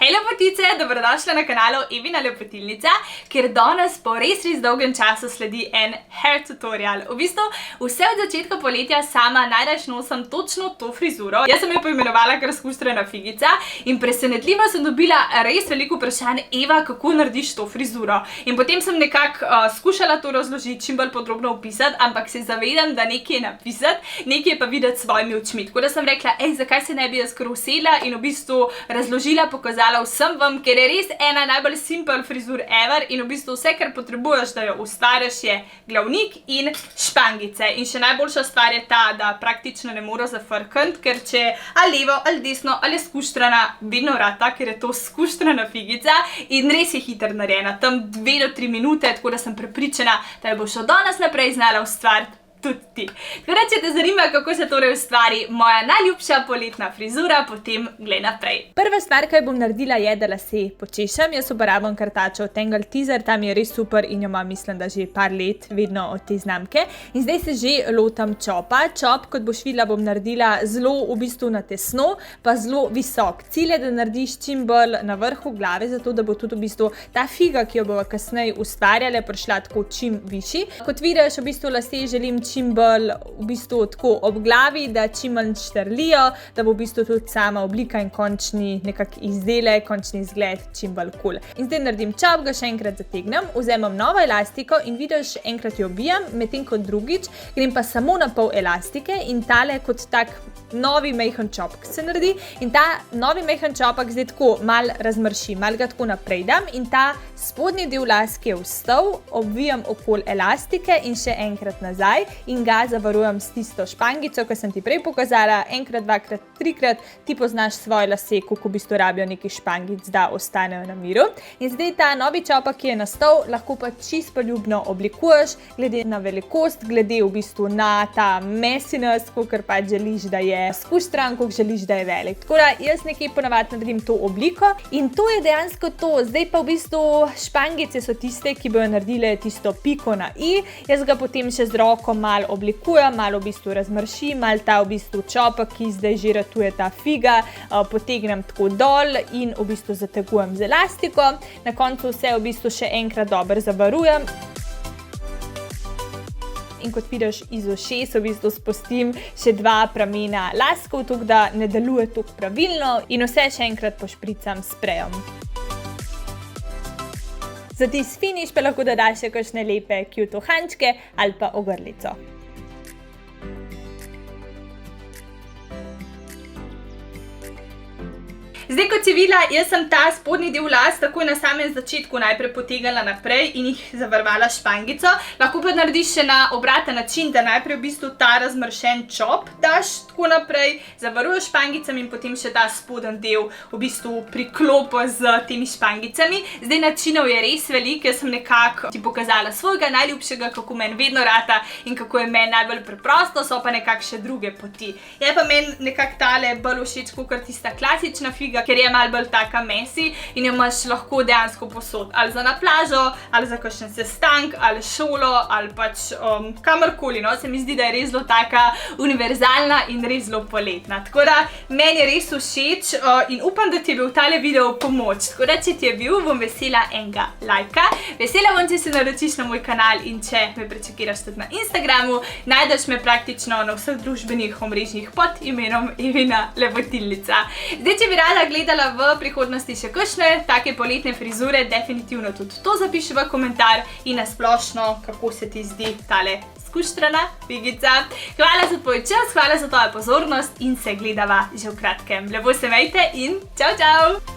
Hej lepotice, dobrodošli na kanalu Evina Lepotilnica, kjer danes po res dolgem času sledi en hair tutorial. V bistvu vse od začetka poletja sama najraje nosim točno to frizuro. Jaz sem jo poimenovala kar skuštrana figica in presenetljivo sem dobila res veliko vprašanj: Eva, kako narediš to frizuro? In potem sem nekako skušala to razložiti, čim bolj podrobno opisati, ampak se zavedam, da nekaj je napisati, nekaj je pa videti s svojimi očmi. Tako da sem rekla, zakaj se ne bi jaz kar usedla in v bistvu razložila, pokazala vsem vam, ker je res ena najbolj simpel frizur ever in v bistvu vse, kar potrebuješ, da jo ustvariš, je glavnik in špangice. In še najboljša stvar je ta, da praktično ne mora zafrkniti, ker če ali levo ali desno ali skuštrana, vedno rata, ker je to skuštrana figica in res je hitro narejena, tam 2 do 3 minute, tako da sem prepričana, da jo boš od danes naprej znala ustvariti tudi ti. Tako da, če te zanima, kako se torej ustvari moja najljubša poletna frizura, potem glej naprej. Prva stvar, kaj bom naredila, je, da lase počešem. Jaz uporabljam kartačo Tangle Teezer, tam je res super in jo imam, mislim, da že par let, vedno od te znamke. In zdaj se že lotam čopa. Čop, kot boš videla, bom naredila zelo v bistvu na tesno, pa zelo visok. Cilj je, da narediš čim bolj na vrhu glave, zato da bo tudi v bistvu ta figa, ki jo bova kasneje ustvarjala, prišla tako čim višji. Kot vidiš, v bistvu lase želim čim bolj v bistvu tako ob glavi, da čim manj štrlijo, da bo v bistvu tudi sama oblika in končni nekak izdelek, končni izgled čim bolj cool. In zdaj naredim čop, ga še enkrat zategnem, vzamem novo elastiko in vidiš, enkrat jo obijam, medtem kot drugič grem pa samo na pol elastike in tale kot tak novi mejhen čopek se naredi in ta novi mejhen čopek zdaj tako mal razmrši, mal ga tako naprej dam in ta spodnji del las, ki je vstal, obvijam okoli elastike in še enkrat nazaj in ga zavarujem s tisto špangico, ki sem ti prej pokazala, enkrat, dvakrat, trikrat, ti poznaš svoje lase, koliko v bistvu rabijo neki špangic, da ostanejo na miru. In zdaj ta novi čopek, ki je nastal, lahko pa čisto poljubno oblikuješ, glede na velikost, glede v bistvu na ta messiness, kolikor pa želiš, da je skuštran, koliko želiš, da je velik. Tako da jaz nekaj ponavadi naredim to obliko in to je dejansko to. Zdaj pa v bistvu špangice so tiste, ki bojo naredile tisto piko na i. Jaz ga potem še z roko malo oblikujem, malo v bistvu razmršim, malo ta v bistvu čopek, ki zdaj že ratuje ta figa, potegnem tako dol in v bistvu zategujem z elastiko. Na koncu vse v bistvu še enkrat dobro zavarujem. In kot vidiš, iz ušes v bistvu spustim še 2 pramena laskov, tako da ne deluje tako pravilno in vse še enkrat pošpricam s sprejom. Za tisti finiš pa lahko dodaš še kakšne lepe cute uhančke ali pa ogrlico. Zdaj, kot si videla, jaz sem ta spodnji del las takoj na samem začetku najprej potegnila naprej in jih zavarovala špangico. Lahko pa narediš še na obraten način, da najprej v bistvu ta razmršen čop daš tako naprej, zavaruješ špangicami in potem še ta spodnji del v bistvu priklopiš z temi špangicami. Zdaj načinov je res veliko, jaz sem nekako ti pokazala svojega najljubšega, kako meni vedno rata in kako je meni najbolj preprosto, so pa nekako še druge poti. Je pa meni nekako tale bolj všeč kot tista klasična figa, ker je malo bolj taka messy in jo imaš lahko dejansko posod. Ali za na plažo, ali za kakšen sestank, ali šolo, ali pač kamorkoli. No, se mi zdi, da je res zelo taka univerzalna in res zelo poletna. Tako da meni je res všeč in upam, da ti je bil tale video pomoč. Tako da, če ti je bil, bom vesela enega lajka. Vesela bom, če se naročiš na moj kanal in če me prečekiraš tudi na Instagramu. Najdeš me praktično na vseh družbenih omrežjih pod imenom Evina Lepotilnica. Zdaj, če bi rada gledala v prihodnosti še kakšne take poletne frizure, definitivno tudi to zapiši v komentar in na splošno, kako se ti zdi tale skuštrana figica. Hvala za tvoj čas, hvala za tvojo pozornost in se gledava že v kratkem. Lepo se imejte in čau, čau!